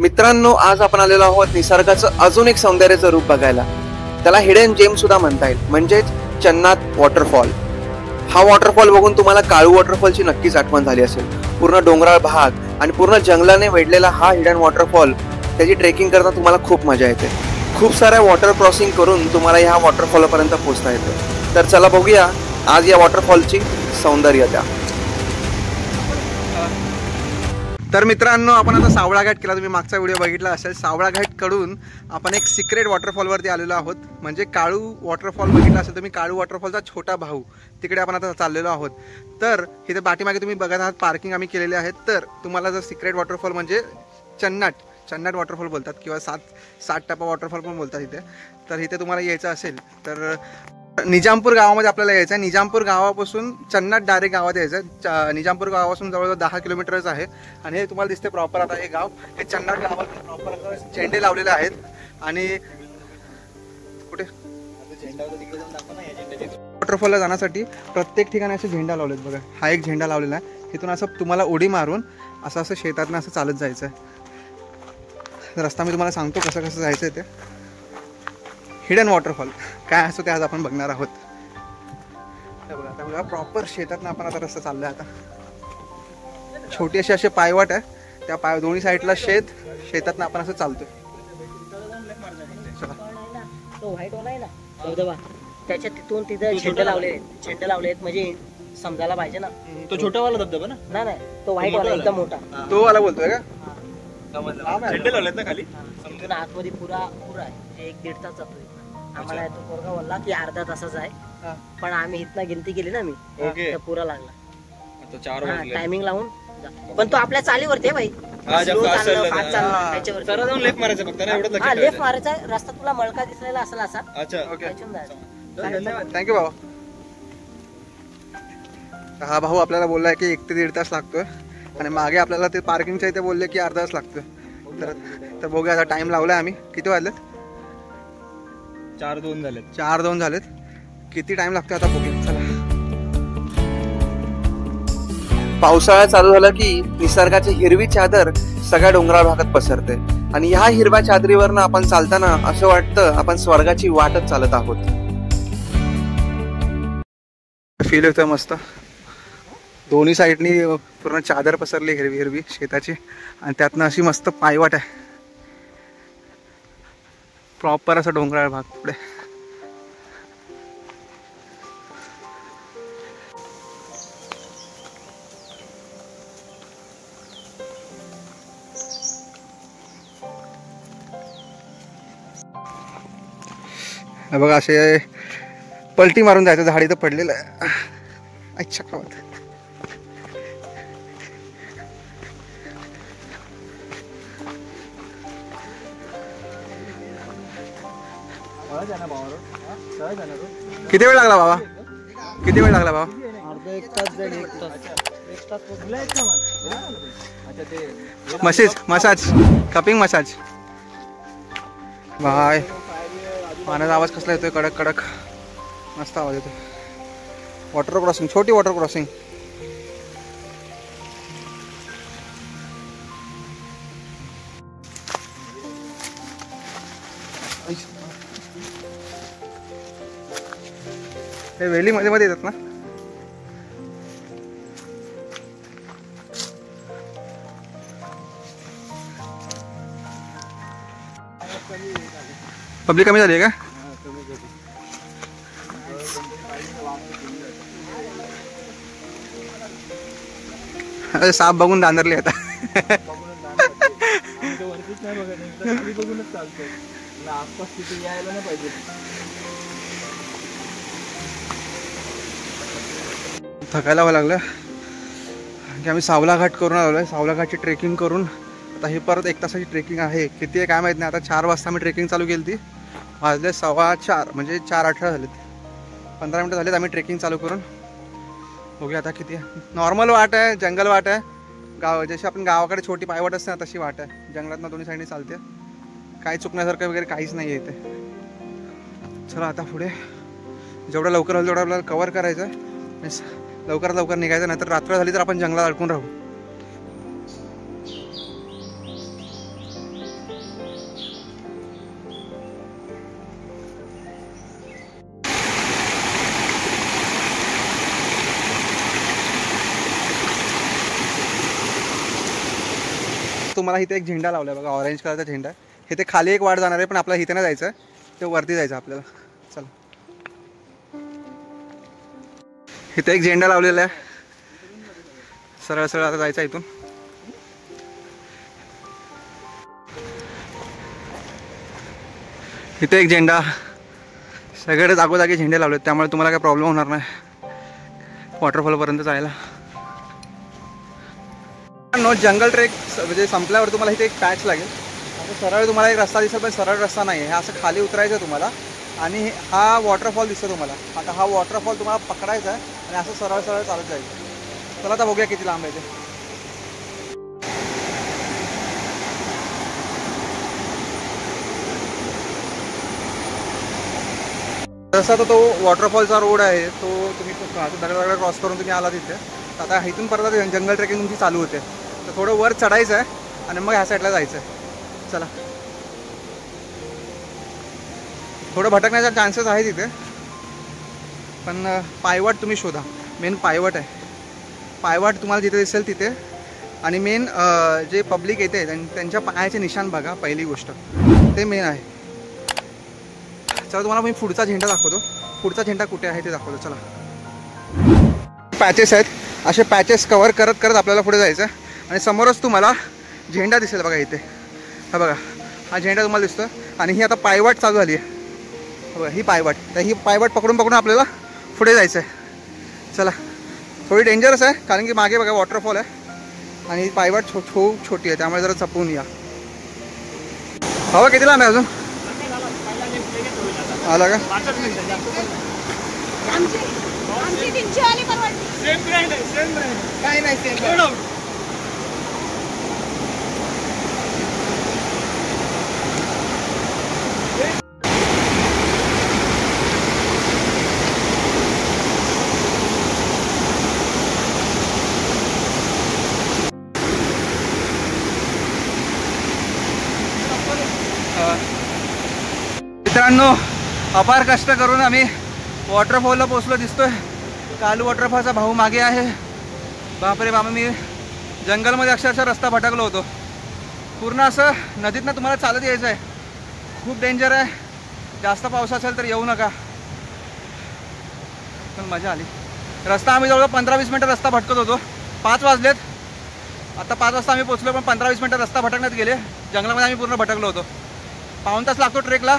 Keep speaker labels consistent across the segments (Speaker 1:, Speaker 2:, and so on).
Speaker 1: मित्रांनो, आज आपण आलेलो आहोत निसर्गाचं अजून एक सौंदर्याचं रूप बघायला. त्याला हिडन जेम सुद्धा म्हणता येईल, म्हणजेच चन्नात वॉटरफॉल. हा वॉटरफॉल बघून तुम्हाला काळू वॉटरफॉलची नक्कीच आठवण झाली असेल. पूर्ण डोंगराळ भाग आणि पूर्ण जंगलाने वेढलेला हा हिडन वॉटरफॉल, त्याची ट्रेकिंग करताना तुम्हाला खूप मजा येते. खूप साऱ्या वॉटर क्रॉसिंग करून तुम्हाला ह्या वॉटरफॉलपर्यंत पोहोचता येतं. तर चला बघूया आज या वॉटरफॉलची सौंदर्यता. तर मित्रांनो, आपण आता सावळा घाट केला. तुम्ही मागचा व्हिडिओ बघितला असेल. सावळा घाट कडून आपण एक सिक्रेट वॉटरफॉलवरती आलेलो आहोत, म्हणजे काळू वॉटरफॉल बघितला असेल तुम्ही. काळू वॉटरफॉलचा छोटा भाऊ, तिकडे आपण आता चाललेलो आहोत. तर इथे पाठीमागे तुम्ही बघत आहात पार्किंग आम्ही केलेले आहेत. तर तुम्हाला जर सिक्रेट वॉटरफॉल म्हणजे चन्नाट वॉटरफॉल बोलतात किंवा सात टप्पा वॉटरफॉल पण बोलतात इथे. तर इथे तुम्हाला यायचं असेल तर निजामपूर गावामध्ये आपल्याला यायचं आहे. निजामपूर गावापासून चन्नाट डायरेक्ट गावात यायचं आहे. निजामपूर गावापासून जवळजवळ 10 किलोमीटरच आहे. आणि हे तुम्हाला दिसते प्रॉपर आता हे गाव, हे चन्नाट गावात प्रॉपर झेंडे लावलेले आहेत. आणि कुठे वॉटरफॉलला जाण्यासाठी प्रत्येक ठिकाणी असे झेंडा लावलेत बघा. हा एक झेंडा लावलेला आहे. इथून असं तुम्हाला उडी मारून असं शेतातनं असं चालत जायचं आहे. रस्ता मी तुम्हाला सांगतो कसं जायचं आहे. ते हिडन वॉटरफॉल काय असतो ते आज आपण बघणार आहोत. आता बघा प्रॉपर शेतातनं आपण आता रस्ता चाललोय. आता छोटी असे पायवाट आहे. त्या दोन्ही साईडला शेतातनं आपण असं चालतोय.
Speaker 2: तो व्हाईट वाला आहे ना धबधबा, त्याच्या तिथून तिथे झेंडे लावले म्हणजे समजायला पाहिजे ना.
Speaker 3: तो छोटा वाला धबधबा ना?
Speaker 2: नाही, तो व्हाईट वाला एकदम मोठा,
Speaker 1: तो वाला बोलतोय का?
Speaker 3: झेंडे लावलेत ना खाली.
Speaker 2: समजून आतमध्ये पुरा आहे. 1-1.5 तास जातोय. आम्हाला तो पोरगा बोलला की अर्धा तासच आहे, पण आम्ही इथनं गिनती केली ना मी, तर पुरा लागला. टायमिंग लावून पण तो आपल्या चालीवरती आहे भाई.
Speaker 3: लेफ्ट मारायचं फक्त ना, एवढं लक्षात ठेवायचं.
Speaker 2: लेफ्ट मारायचा रस्ता तुला मळका दिसलेला असेल असा.
Speaker 3: अच्छा,
Speaker 1: थँक्यू भाऊ. हा भाऊ आपल्याला बोललाय की 1 ते 1.5 तास लागतोय, आणि मागे आपल्याला ते पार्किंगच्या इथे बोलले की अर्धा तास लागतोय. तर बघूया आता टाइम लावलाय आम्ही. किती वाजलेत? 4:02 झालेत. किती टाइम लागतो आता बघूया. चला. पावसाळा चालू झाला की निसर्गाची हिरवी चादर सगळ्या डोंगराळ भागात पसरते, आणि ह्या हिरव्या चादरीवरनं आपण चालताना असं वाटतं आपण स्वर्गाची वाटच चालत आहोत. फील होतं मस्त. दोन्ही साईडनी पूर्ण चादर पसरली हिरवी शेताची, आणि त्यातनं अशी मस्त पायवाट आहे. प्रॉपर असं डोंगराळ भाग पुढे. बघा असे पलटी मारून जायचं. झाड इथं पडलेलं आहे. अच्छा का बात. किती वेळ लागला बाबा?
Speaker 2: अर्धा 1 तास जाईल. 1 तास
Speaker 1: मसाज कपिंग मसाज. बाय. पाण्याचा आवाज कसला येतोय? कडक मस्त आवाज येतो. वॉटर क्रॉसिंग, छोटी वॉटर क्रॉसिंग. हे वेली मध्ये येतात ना. पब्लिक कमी झाली आहे का? अरे साप बघून दांदरले आता. थकायला हवं लागलं की आम्ही सावला घाट करून आलो. सावला घाटची ट्रेकिंग करून आता ही परत 1 तासाची ट्रेकिंग आहे. किती आहे काय माहीत नाही. आता 4 वाजता आम्ही ट्रेकिंग चालू केली ती. वाजले 4:15 म्हणजे 4:18 झालेत. 15 मिनटं झालेत आम्ही ट्रेकिंग चालू करून. बघूया आता किती आहे. नॉर्मल वाट आहे, जंगल वाट आहे. जशी आपण गावाकडे छोटी पायवाट असते ना तशी वाट आहे. जंगलातनं दोन्ही साईडने चालते. काही चुकण्यासारखं वगैरे काहीच नाही आहे इथे. चला आता पुढे जेवढं लवकर होईल तेवढं आपल्याला कव्हर करायचं आहे. लवकरात लवकर निघायचं, नाहीतर रात्र झाली तर आपण जंगलात अडकून राहू. तुम्हाला इथे एक झेंडा लावला आहे बघा, ऑरेंज कलरचा झेंडा आहे. इथे खाली एक वाट जाणार आहे, पण आपल्याला इथे नाही जायचं आहे, ते वरती जायचं आपल्याला. चला, इथे एक झेंडा लावलेला आहे, सरळ सरळ आता जायचं इथून. इथे एक झेंडा, सगळे जागोजागी झेंडे लावलेत, त्यामुळे तुम्हाला काही प्रॉब्लेम होणार नाही वॉटरफॉलपर्यंत जायला. नो जंगल ट्रेक म्हणजे संपल्यावर तुम्हाला इथे एक पॅच लागेल. आता सरळ तुम्हाला एक रस्ता दिसेल, पण सरळ रस्ता नाही आहे, हे असं खाली उतरायचं आहे तुम्हाला. आणि हा वॉटरफॉल दिसतो तुम्हाला. आता हा वॉटरफॉल तुम्हाला पकडायचा आहे आणि असं सरळ सरळ चालत जायचं. चला आता बघूया किती लांब आहे ते. जसा तो वॉटरफॉलचा रोड आहे, तो तुम्ही दगड क्रॉस करून तुम्ही आला तिथे. आता इथून परत जंगल ट्रेकिंग तुमची चालू होते. तर थोडं वर चढायचं आहे आणि मग ह्या साईडला जायचं आहे. चला, थोडं भटकण्याचा चान्सेस आहे तिथे, पण पायवाट तुम्ही शोधा. मेन पायवाट आहे, पायवाट तुम्हाला जिथे दिसेल तिथे. आणि मेन जे पब्लिक येते त्यांच्या पायाचे निशाण बघा, पहिली गोष्ट ते मेन आहे. चला तुम्हाला मी पुढचा झेंडा दाखवतो. पुढचा झेंडा कुठे आहे ते दाखवतो. चला, पॅचेस आहेत, असे पॅचेस कव्हर करत करत आपल्याला पुढे जायचं आहे. आणि समोरच तुम्हाला झेंडा दिसेल बघा इथे. हा बघा, हा झेंडा तुम्हाला दिसतो. आणि ही आता पायवाट चालू झाली आहे बघा, ही पायवाट. तर ही पायवाट पकडून पकडून आपल्याला पुढे जायचं आहे. चला, थोडी डेंजरस आहे कारण की मागे बघा वॉटरफॉल आहे आणि ही पायवाट खूप छोटी आहे, त्यामुळे जरा जपून या. हवा किती लांब आहे अजून? आला का? काय नाही, मित्रांनो, अपार कष्ट करून आम्ही वॉटरफॉलला पोचलो. दिसतोय कालू वॉटरफॉलचा भाऊ मागे आहे. बापरे बाबा, मी जंगलमध्ये अक्षरशः रस्ता भटकलो होतो. पूर्ण असं नदीतनं तुम्हाला चालत यायचं आहे, खूप डेंजर आहे. जास्त पाऊस असेल तर येऊ नका. पण मजा आली. रस्ता आम्ही जवळजवळ 15-20 मिनटं रस्ता भटकत होतो. 5 वाजलेत, आता 5 वाजता आम्ही पोचलो, पण 15-20 मिनटं रस्ता भटकण्यात गेले. जंगलामध्ये आम्ही पूर्ण भटकलो होतो. पाऊण तास लागतो ट्रेकला,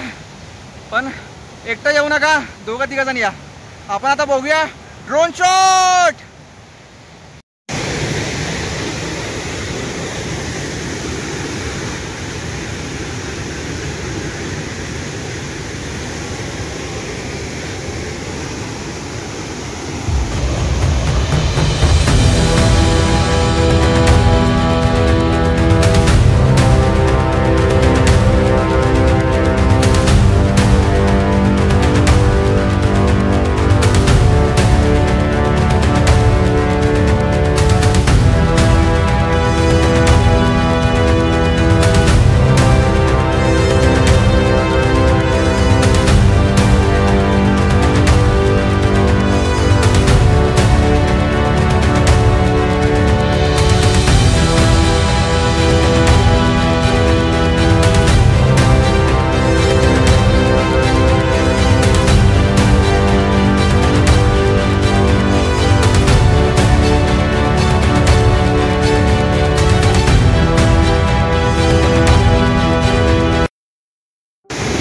Speaker 1: पण एकटं येऊ नका, 2-3 जण या. आपण आता बघूया ड्रोन शॉट.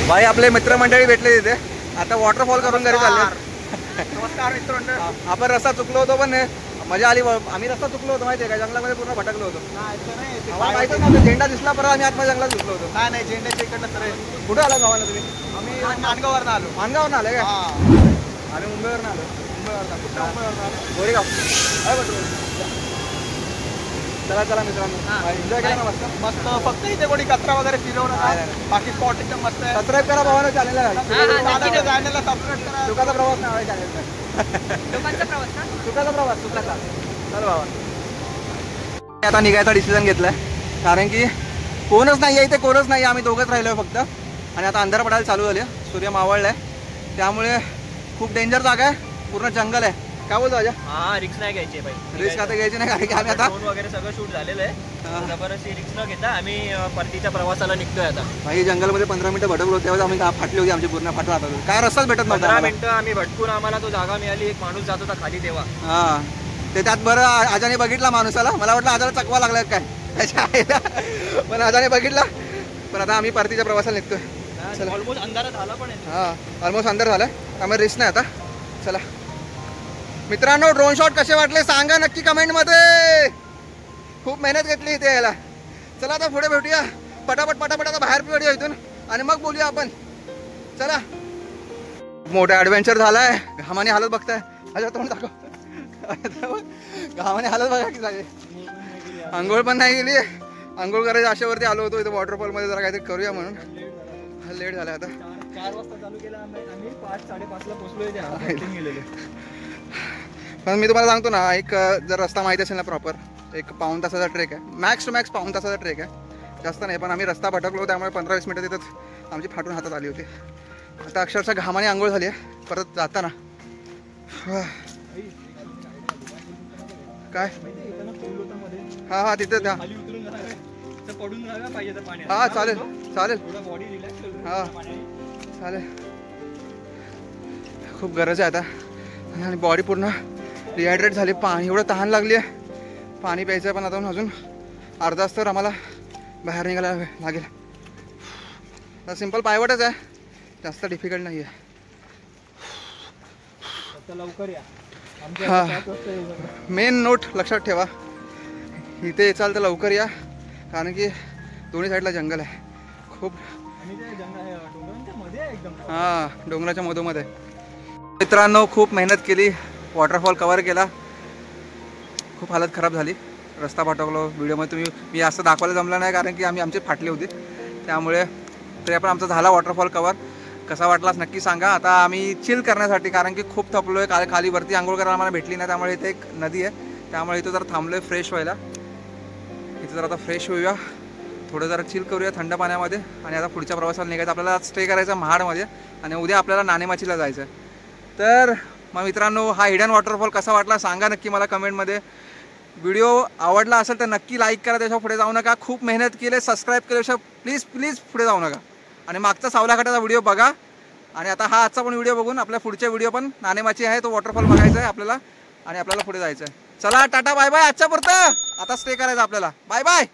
Speaker 1: भाई आपले मित्रमंडळी भेटले तिथे. आता वॉटरफॉल करून घरी चालले. नमस्कार मित्रमंडळ. आपण रस्ता चुकलो होतो, पण मजा आली. आम्ही रस्ता चुकलो होतो माहिती आहे का, जंगलामध्ये पूर्ण भटकलो होतो. माहितच नव्हतं, झेंडा दिसला परत आम्ही आतमध्ये जंगलात घुसलो होतो.
Speaker 3: नाही, झेंड्याच्या इकडनं तर
Speaker 1: कुठं आला गावाला तुम्ही?
Speaker 3: आम्ही माणगाववरनं आलो.
Speaker 1: माणगाववरून आले का? आम्ही मुंबईवरून आलो. मुंबईवरून आलो. गोरेगाव. चला चला मित्रांनो, एन्जॉय करा ना मस्त
Speaker 3: मस्त. फक्त इथे कोणी कचरा वगैरे फिरवणं नाही. बाकी स्पॉट एकदम मस्त आहे.
Speaker 1: सबस्क्राईब करा भावानं चॅनलला.
Speaker 3: चॅनलला सबस्क्राईब करा.
Speaker 1: सुखाचा प्रवास नाव आहे चॅनलचा. सुखाचा प्रवास. चल बाबा, आता निघायचा डिसिजन घेतलाय कारण की कोणच नाही आहे इथे, कोणच नाही. आम्ही दोघंच राहिलोय फक्त. आणि आता अंधार पडायला चालू झाले, सूर्य मावळलाय, त्यामुळे खूप डेंजर जागा आहे, पूर्ण जंगल आहे. काय बोलतो अजा?
Speaker 4: हा रिक्स नाही घ्यायची भाई,
Speaker 1: रिस्क आता घ्यायची नाही कारण की आम्ही आता
Speaker 4: ड्रोन वगैरे सगळं शूट झालेलं आहे. जबरदस्ती रिक्स न घेता आम्ही परतीच्या प्रवासाला निघतोय आता.
Speaker 1: भाई जंगलमध्ये 15 मिनिटं भटकलो तेव्हा आम्ही फाटली होती आमची पूर्ण फाटला होता. काय रस्ताच भेटत नव्हता
Speaker 4: 15
Speaker 1: आम्हाला.
Speaker 4: मिनिटं आम्ही भटकून आम्हाला तो जागा मिळाली. एक माणूस जात होता खाली तेव्हा.
Speaker 1: हा ते त्यात बरं आजाने बघितला माणूसाला, मला वाटलं आजाला चकवा लागला काय त्याच्या आईला, पण आजाने बघितला. पण आता आम्ही परतीच्या प्रवासाला निघतोय.
Speaker 4: ऑलमोस्ट अंधारात आला पण आहे.
Speaker 1: हा ऑलमोस्ट अंदर झालं, त्यामुळे रिस्क नाही आता. चला मित्रांनो, ड्रोन शॉट कसे वाटले सांगा नक्की कमेंटमध्ये. खूप मेहनत घेतली इथे यायला. चला आता पुढे भेटूया पटापट आता बाहेर पिऊया इथून आणि मग बोलूया आपण. चला मोठा ॲडव्हेंचर झालाय. घामाने हालत बघताय, अच्छा तोंड दाखव. घामाने हालत बघा की झाले. आंघोळ पण नाही गेली. आंघोळ करायच्या आशेवरती आलो होतो इथं वॉटरफॉलमध्ये, जरा काहीतरी करूया म्हणून. लेट झाला आता.
Speaker 4: 4 वाजता चालू केला आम्ही 5-5:30 ला पोहोचलोय.
Speaker 1: पण मी तुम्हाला सांगतो ना, एक जर रस्ता माहिती असेल ना प्रॉपर, एक 1.5 तासाचा ट्रेक आहे. मॅक्स टू मॅक्स 1.5 तासाचा ट्रेक आहे, जास्त नाही. पण आम्ही रस्ता भटकलो त्यामुळे 15-20 मिनिटं तिथंच आमची फाटून हातात आली होती. आता अक्षरशः घामाने आंघोळ झाली आहे. परत जाताना काय हा हा तिथे त्या हा चालेल चालेल हा चालेल. खूप गरज आहे आता आणि बॉडी पूर्ण डिहायड्रेट झाली. पाणी एवढं तहान लागली आहे, पाणी प्यायचं. पण आता अजून अर्धा तास तर आम्हाला बाहेर निघायला लागेल. तर सिम्पल पायवटच आहे, जास्त डिफिकल्ट नाही आहे.
Speaker 4: लवकर या.
Speaker 1: हा मेन नोट लक्षात ठेवा, इथे येचाल तर लवकर या कारण की दोन्ही साईडला जंगल आहे खूप. हा डोंगराच्या मधोमध्ये. मित्रांनो खूप मेहनत केली, वॉटरफॉल कव्हर केला. खूप हालत खराब झाली, रस्ता भटकलो. व्हिडिओमध्ये मी असं दाखवायला जमलं नाही कारण की आमची फाटली होती. त्यामुळे तरी आपण आमचा झाला वॉटरफॉल कव्हर. कसा वाटलास नक्की सांगा. आता आम्ही चिल करण्यासाठी, कारण की खूप थकलो आहे, खाली वरती आंघोळ करायला आम्हाला भेटली नाही. त्यामुळे इथे एक नदी आहे, त्यामुळे इथं जरा थांबलो आहे फ्रेश व्हायला. इथं जर आता फ्रेश होऊया, थोडं जरा चिल करूया थंड पाण्यामध्ये. आणि आता पुढच्या प्रवासाला निघायचं. आपल्याला स्टे करायचा महाडमध्ये आणि उद्या आपल्याला नाणेमाचीला जायचं आहे. तर मग मित्रांनो, हा हिडन वॉटरफॉल कसा वाटला सांगा नक्की मला कमेंटमध्ये. व्हिडिओ आवडला असेल तर नक्की लाईक करा, त्याच्या पुढे जाऊ नका. खूप मेहनत केली, सबस्क्राईब केल्याशिवाय प्लीज पुढे जाऊ नका. आणि मागचा सावला घाटाचा व्हिडिओ बघा. आणि आता हा आजचा पण व्हिडिओ बघून आपल्या पुढच्या व्हिडिओ पण नाणेमाची आहे, तो वॉटरफॉल बघायचा आहे आपल्याला आणि आपल्याला पुढे जायचं आहे. चला टाटा बाय बाय. आजच्या पुरतं आता स्टे करायचं आपल्याला. Bye bye.